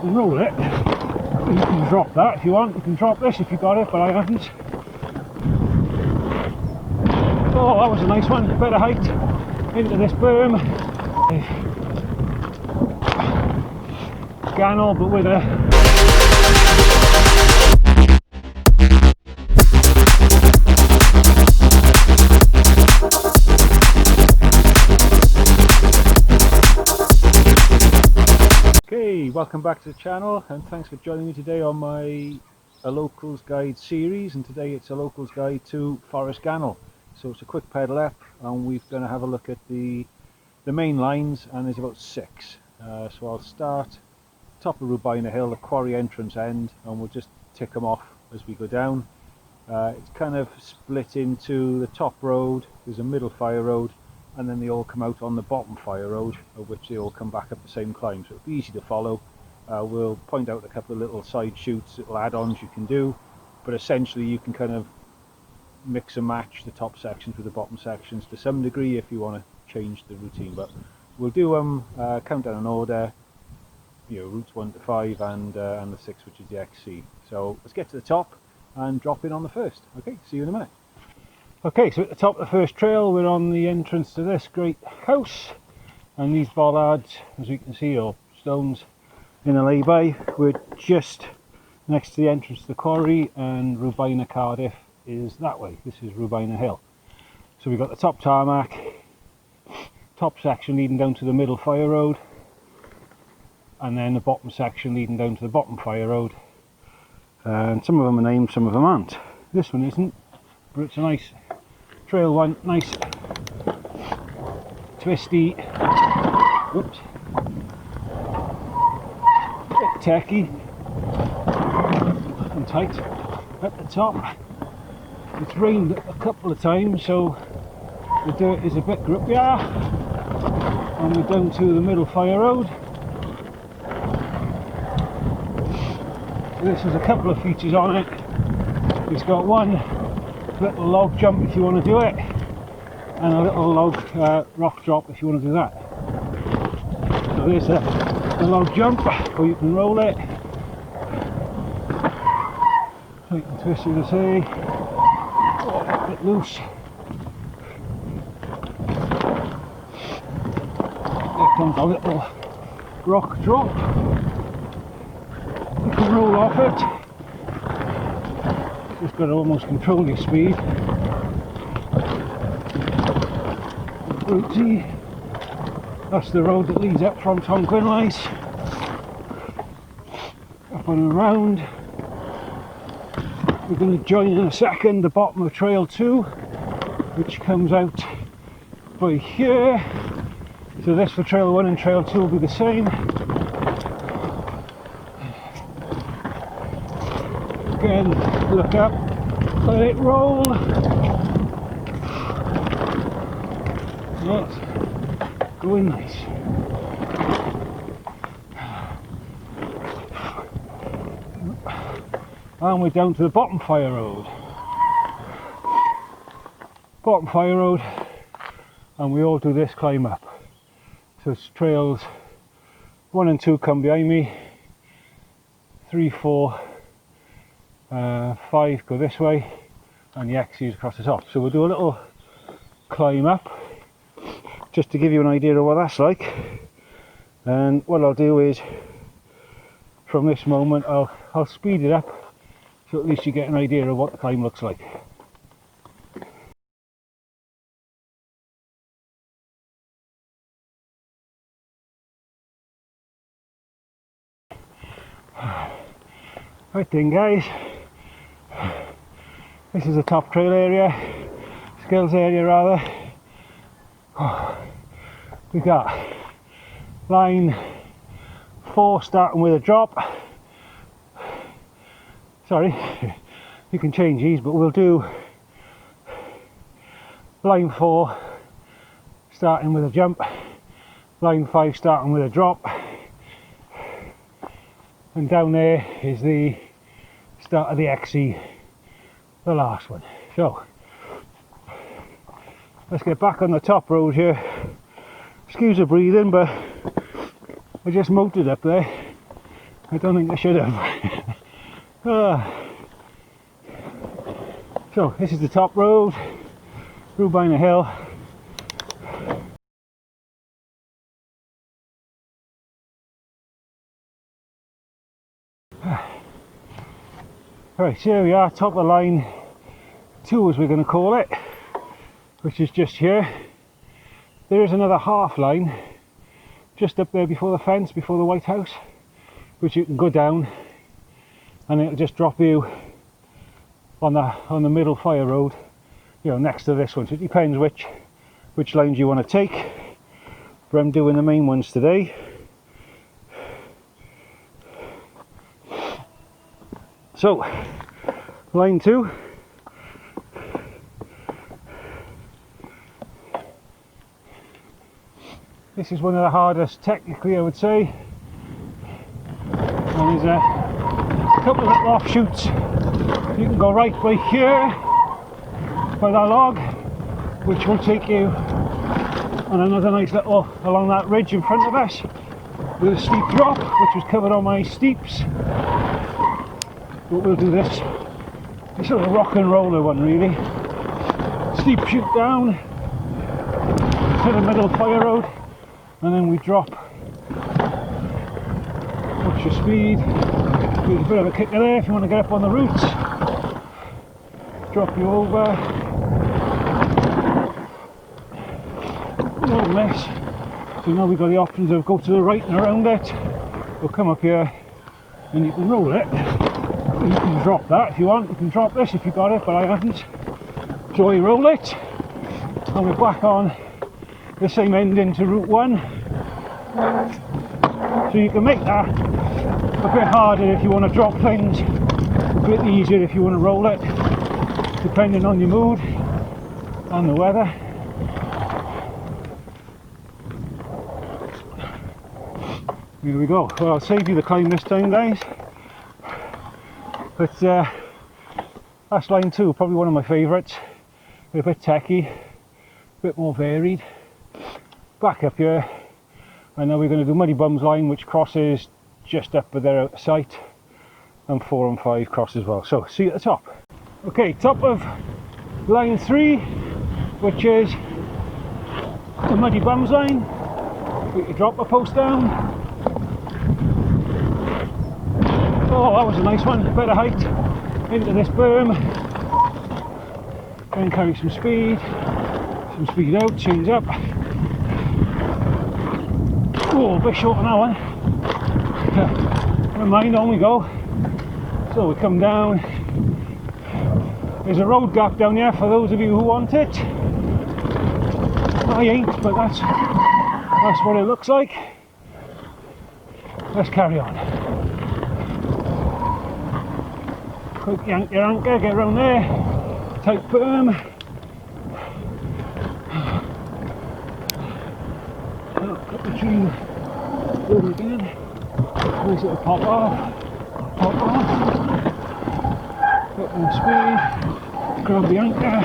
can roll it. You can drop that if you want. You can drop this if you got it, but I haven't. Oh, that was a nice one. Better height into this berm. Ganol, but with a Okay, welcome back to the channel, and thanks for joining me today on my A Locals Guide series. And today it's a locals guide to Forest Ganol. So it's a quick pedal up, and we're going to have a look at the main lines, and there's about 6. So I'll start top of Rubina Hill, the quarry entrance end, and we'll just tick them off as we go down. It's kind of split into the top road, there's a middle fire road, and then they all come out on the bottom fire road, of which they all come back up the same climb, so it'll be easy to follow. We'll point out a couple of little side shoots, little add-ons you can do, but essentially you can kind of mix and match the top sections with the bottom sections to some degree if you want to change the routine. But we'll do them countdown in order, you know, routes 1 to 5 and the 6, which is the XC. So let's get to the top and drop in on the first. Okay, see you in a minute. Okay, so at the top of the first trail, we're on the entrance to this great house, and these bollards, as you can see, are stones in a lay-by. We're just next to the entrance to the quarry, and Rubina Cardiff is that way. This is Rubina Hill. So we've got the top tarmac, top section leading down to the middle fire road, and then the bottom section leading down to the bottom fire road. And some of them are named, some of them aren't. This one isn't, but it's a nice trail one, nice twisty, whoops, bit tacky and tight at the top. It's rained a couple of times, so the dirt is a bit grippier, and we're down to the middle fire road. So this has a couple of features on it. It's got one little log jump if you want to do it, and a little log rock drop if you want to do that. So there's the log jump, or you can roll it. So you can twist it, as I say, a bit loose. There comes a little rock drop. You can roll off it. Just got to almost control your speed. Rooty. That's the road that leads up from Tonquinlice. Up and around. We're going to join in a second the bottom of Trail 2, which comes out by here. So this for Trail 1 and Trail 2 will be the same. Again, look up, let it roll. That's going nice. And we're down to the bottom fire road. Bottom fire road, and we all do this climb up. So it's trails 1 and 2 come behind me, 3, 4, 5 go this way, and the X is across the top. So we'll do a little climb up just to give you an idea of what that's like. And what I'll do is, from this moment, I'll speed it up, so at least you get an idea of what the climb looks like. Right then, guys, this is the top trail area, skills area rather. We've got line 4 starting with a drop. Sorry, you can change these, but we'll do line 4 starting with a jump, line 5 starting with a drop, and down there is the start of the XE, the last one. So let's get back on the top road here. Excuse the breathing, but I just motored up there I don't think I should have. So this is the top road, through behind a hill. Right, so here we are, top of line 2 as we're going to call it, which is just here. There is another half line just up there before the fence, before the White House, which you can go down and it'll just drop you on the middle fire road, you know, next to this one. So it depends which lines you want to take, but I'm doing the main ones today. So line 2, this is one of the hardest technically, I would say, and there's a couple of little offshoots. You can go right by here by that log, which will take you on another nice little along that ridge in front of us with a steep drop, which was covered on my steeps. But we'll do this sort of rock and roller one, really. Steep shoot down to the middle fire road, and then we drop. Watch your speed. There's a bit of a kicker there if you want to get up on the roots. Drop you over. No mess. So now we've got the options of go to the right and around it, or come up here and you can roll it. You can drop that if you want. You can drop this if you got it, but I haven't. So I roll it, and we're back on the same ending to Route 1. So you can make that a bit harder if you want to drop things, a bit easier if you want to roll it, depending on your mood and the weather. Here we go. Well, I'll save you the climb this time, guys. But that's line 2, probably one of my favourites. A bit techy, a bit more varied. Back up here, and now we're going to do Muddy Bums line, which crosses just up there out of sight, and 4 and 5 cross as well. So see you at the top. Okay, top of line 3, which is the Muddy Bums line. We can drop the post down. Oh, that was a nice one, a bit of height into this berm, then carry some speed out, change up. Oh, a bit short on that one. Never mind, on we go. So we come down. There's a road gap down here for those of you who want it. I ain't, but that's what it looks like. Let's carry on. Quick yank your anchor, get around there, tight berm. Cut the tree over again. Nice little pop off. Put more speed, grab the anchor.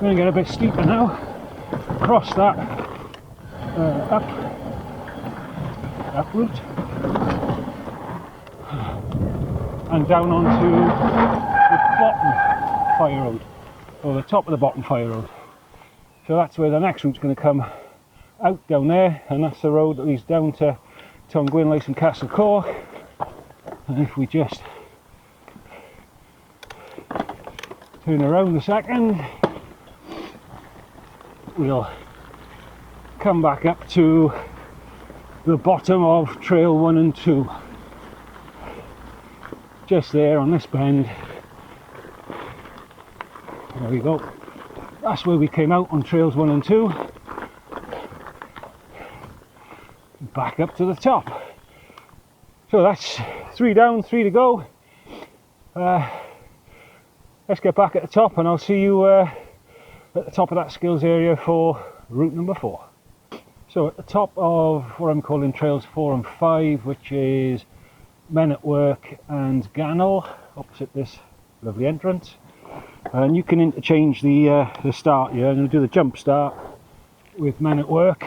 Going to get a bit steeper now. Cross that up route. And down onto the bottom fire road, or the top of the bottom fire road. So that's where the next route's going to come out down there, and that's the road that leads down to Gwynlace and Castle Cork. And if we just turn around a second, we'll come back up to the bottom of Trail 1 and 2. Just there on this bend. There we go. That's where we came out on Trails 1 and 2. Back up to the top. So that's 3 down, 3 to go. Let's get back at the top, and I'll see you at the top of that skills area for route number 4. So at the top of what I'm calling Trails 4 and 5, which is Men at Work and Ganol, opposite this lovely entrance, and you can interchange the start here. I'm going to do the jump start with Men at Work,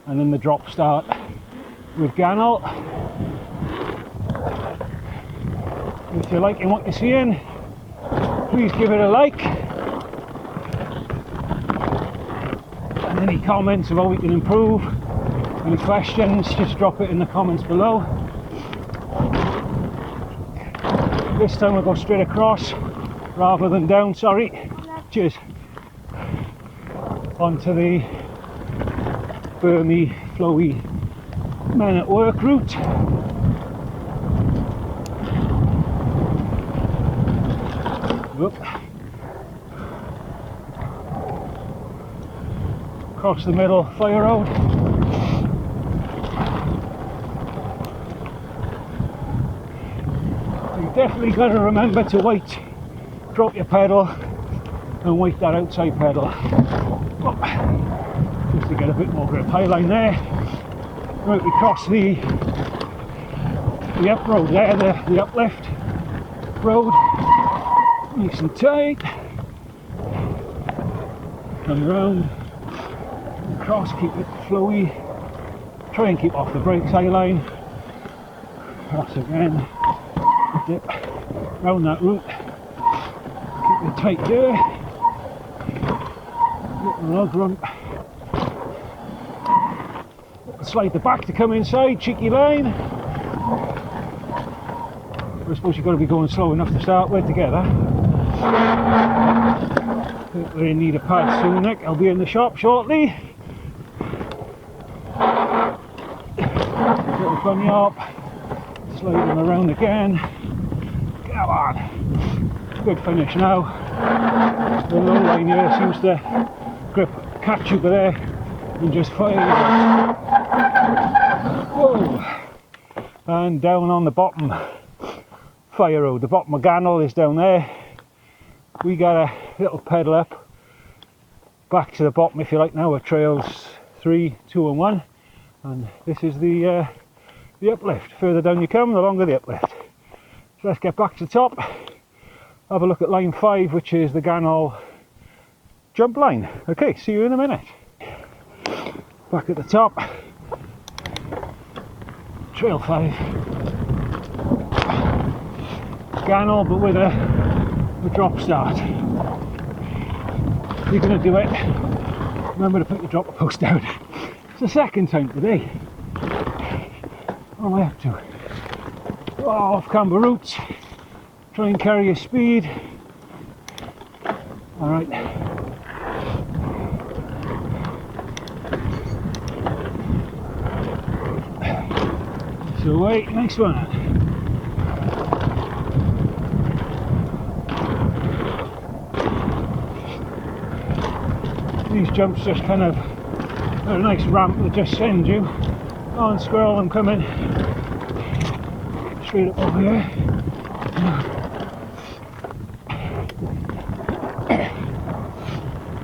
and then the drop start with Ganol. If you're liking what you're seeing, please give it a like. And any comments of how we can improve, any questions, just drop it in the comments below. This time we'll go straight across rather than down, sorry. Cheers. Onto the bermy, flowy men at work route. Whoop. Across the middle, fire road. You definitely got to remember to wait, drop your pedal and wait that outside pedal. Just to get a bit more grip. High line there. Right, we cross the up road there, the uplift road. Nice and tight. Come round, across, keep it flowy. Try and keep off the brakes, high line. Cross again. Dip round that route. Keep it tight there. Little log rump. Slide the back to come inside, cheeky line. I suppose you've got to be going slow enough to start with together. We're in need of pads soon, Nick. I'll be in the shop shortly. Little bunny up. Slide them around again. Come on. Good finish now. The low line here seems to grip, catch you there and just fire. Whoa. And down on the bottom fire road. The bottom of Ganol is down there. We got a little pedal up back to the bottom, if you like, now of trails 3, 2 and 1, and this is the uplift. Further down you come, the longer the uplift. So let's get back to the top, have a look at line 5, which is the Ganol jump line. Okay, see you in a minute. Back at the top, trail 5, Ganol, but with a drop start. If you're going to do it, remember to put your dropper post down. It's the second time today. What am I up to? Oh, off camber routes. Try and carry your speed. Alright. So wait, next one. These jumps just kind of a nice ramp that just sends you on squirrel and coming straight up over here.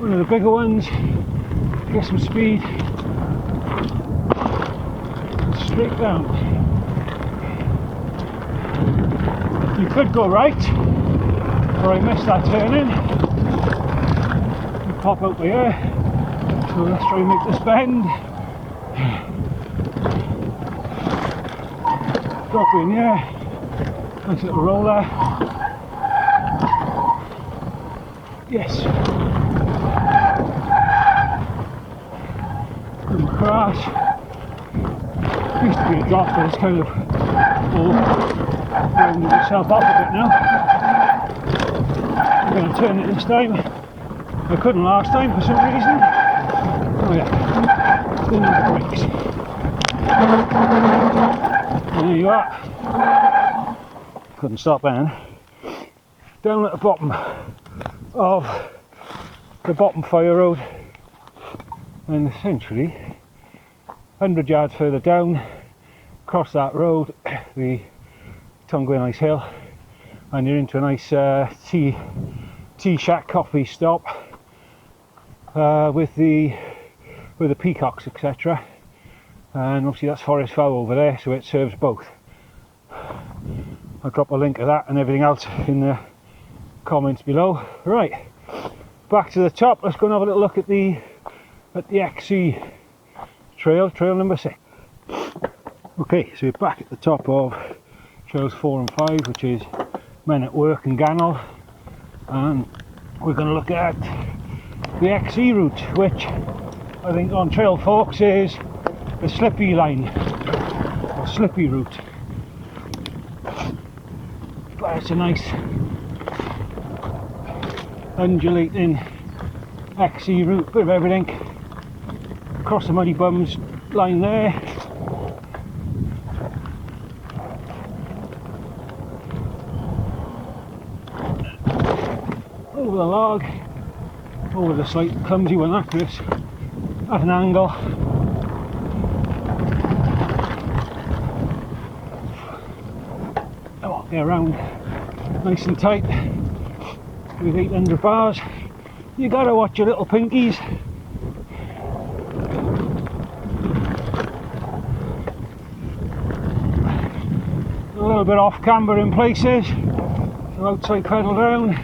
One of the bigger ones, get some speed, straight down. You could go right, or I missed that turning. Pop out here, so let's try and make this bend. Drop in here, nice little roller. Yes. Come across. Used to be a drop, but it's kind of all rounded itself up a bit now. I'm going to turn it this time. I couldn't last time for some reason. Oh yeah, didn't have the brakes. And there you are. Couldn't stop then. Down at the bottom of the bottom fire road, and essentially 100 yards further down, across that road, the Tonguin Ice Hill, and you're into a nice tea shack coffee stop. With the peacocks, etc. And obviously that's forest fowl over there, so it serves both. I'll drop a link of that and everything else in the comments below. Right, back to the top. Let's go and have a little look at the XC trail number 6. Okay, so we're back at the top of trails 4 and 5, which is men at work in Ganol, and we're going to look at the XE route, which I think on Trail Forks is the slippy line, or slippy route. But it's a nice undulating XE route, bit of everything. Across the Muddy Bums line there. Over the log, over the slight clumsy one like this, at an angle. I won't get around nice and tight with 800 bars. You gotta watch your little pinkies. A little bit off camber in places, so outside pedal down,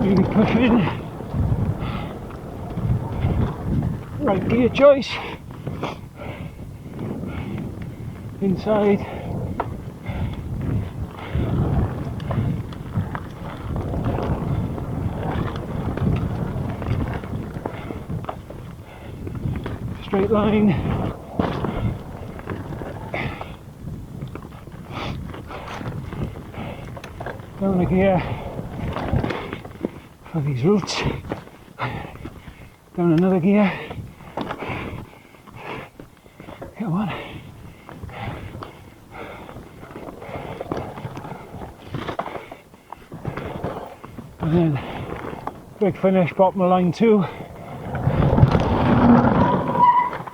really pushing, right gear choice, inside, straight line, down a gear for these routes, down another gear, come on, and then big finish, bottom of line 2.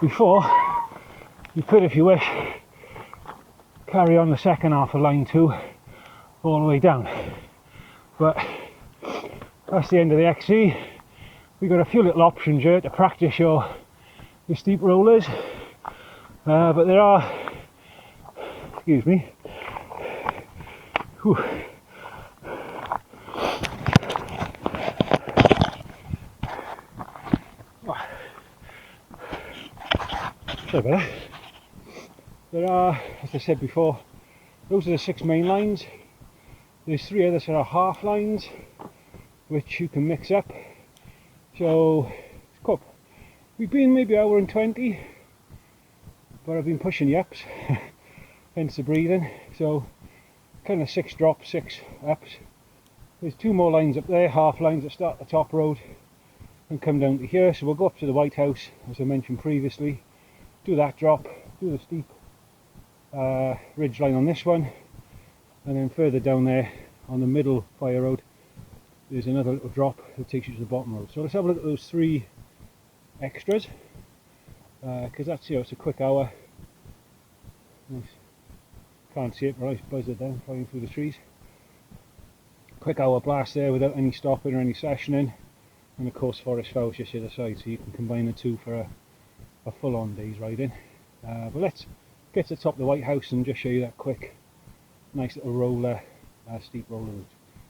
Before, you could, if you wish, carry on the second half of line 2 all the way down, but that's the end of the XE. We've got a few little options here to practice your steep rollers, but there are, excuse me, whew. Sorry about that. There are, as I said before, those are the 6 main lines. There's 3 other sort of half lines which you can mix up. So we've been maybe 1 hour and 20, but I've been pushing the ups, hence the breathing. So kind of 6 drops, 6 ups. There's 2 more lines up there, half lines that start at the top road and come down to here. So we'll go up to the White House, as I mentioned previously, do that drop, do the steep ridge line on this one, and then further down there on the middle fire road there's another little drop that takes you to the bottom road. So let's have a look at those 3 extras, because that's, you know, it's a quick hour. Nice. Can't see it, but I buzz it down flying through the trees. Quick hour blast there without any stopping or any sessioning, and of course Forest Fowl's just the other side, so you can combine the 2 for a full-on day's riding. But let's get to the top of the White House and just show you that quick, nice little roller, steep roller route.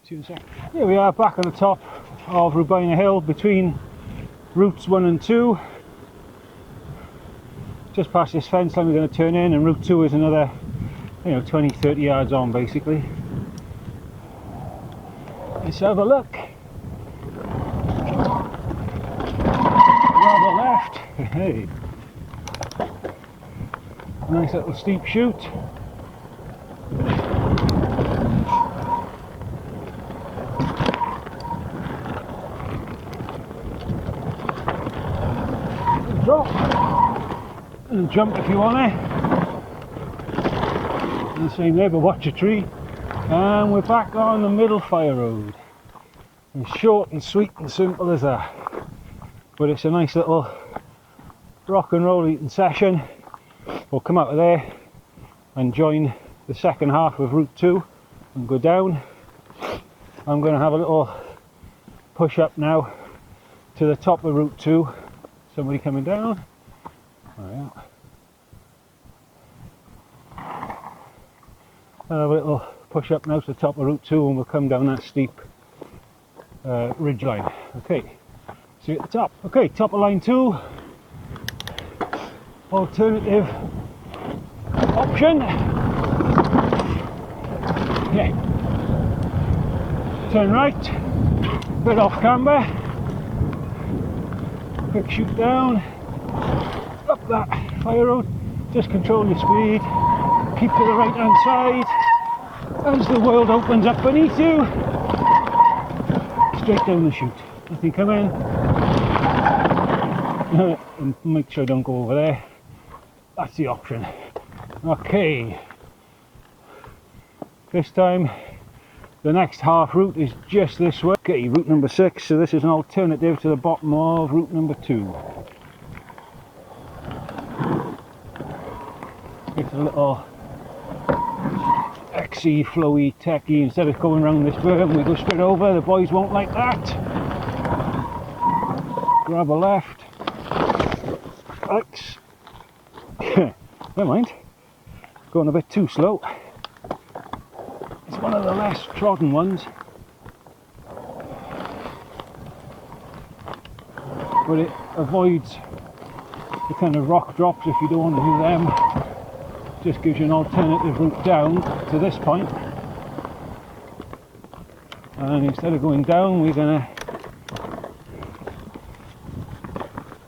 See you in a sec. Here we are back on the top of Rubina Hill between routes 1 and 2. Just past this fence line we're going to turn in, and route 2 is another, 20-30 yards on basically. Let's have a look. Rather left. Hey. Nice little steep chute. Drop and jump if you want to. And the same there, but watch a tree. And we're back on the middle fire road. As short and sweet and simple as that. But it's a nice little rock and roll eating session. We'll come out of there and join the second half of route 2 and go down. I'm going to have a little push up now to the top of route 2. Somebody coming down. Right. I'll have a little push up now to the top of route 2 and we'll come down that steep ridge line. Okay, see you at the top. Okay, top of line 2. Alternative option. Okay, turn right, bit off camber, quick shoot down, up that fire road, just control your speed, keep to the right hand side, as the world opens up beneath you, straight down the chute, nothing coming, and make sure I don't go over there, that's the option. Okay, this time the next half route is just this way. Okay, route number 6, so this is an alternative to the bottom of route number 2. It's a little XE, flowy, techy. Instead of going around this berm, we go straight over. The boys won't like that. Grab a left. X. Never mind. Going a bit too slow. It's one of the less trodden ones, but it avoids the kind of rock drops if you don't want to do them. Just gives you an alternative route down to this point, and instead of going down we're going to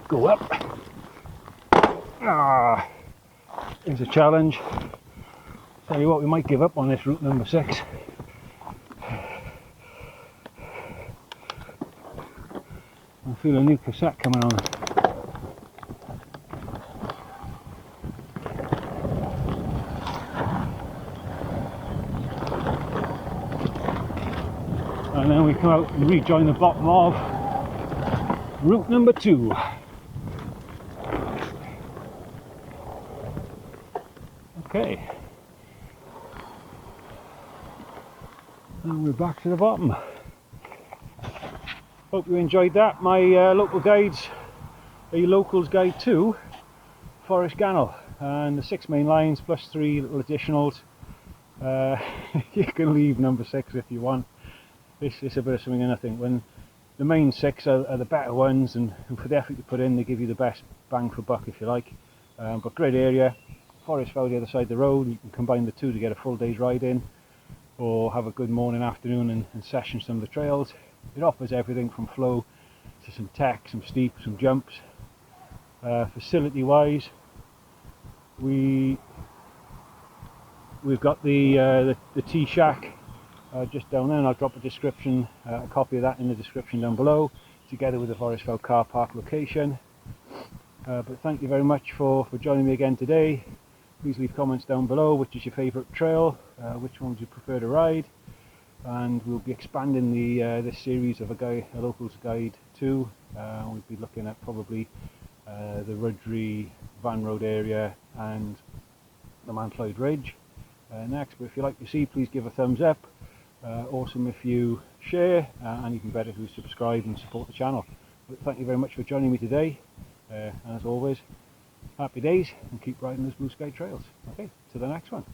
go up. Here's a challenge. Tell you what, we might give up on this route number 6. I feel a new cassette coming on. And then we come out and rejoin the bottom of route number 2. Okay. And we're back to the bottom. Hope you enjoyed that. My local guides, a locals guide to Forest Ganol, and the 6 main lines plus 3 little additionals. You can leave number 6 if you want. It's a bit of something and nothing. When the main 6 are the better ones, and for the effort you put in, they give you the best bang for buck, if you like. But great area, forest fell the other side of the road. You can combine the two to get a full day's ride in, or have a good morning, afternoon and session some of the trails. It offers everything from flow to some tech, some steep, some jumps. Facility wise, we've got the tea shack just down there, and I'll drop a copy of that in the description down below, together with the Forestfell car park location. But thank you very much for joining me again today. Please leave comments down below. Which is your favourite trail? Which ones you prefer to ride? And we'll be expanding this series of a locals guide too. We'll be looking at probably the Rudry, Van Road area and the Mantloyd Ridge next. But if you like to see, please give a thumbs up. Awesome if you share, and even better if you subscribe and support the channel. But thank you very much for joining me today. And as always, happy days, and keep riding those blue sky trails. Okay, to the next one.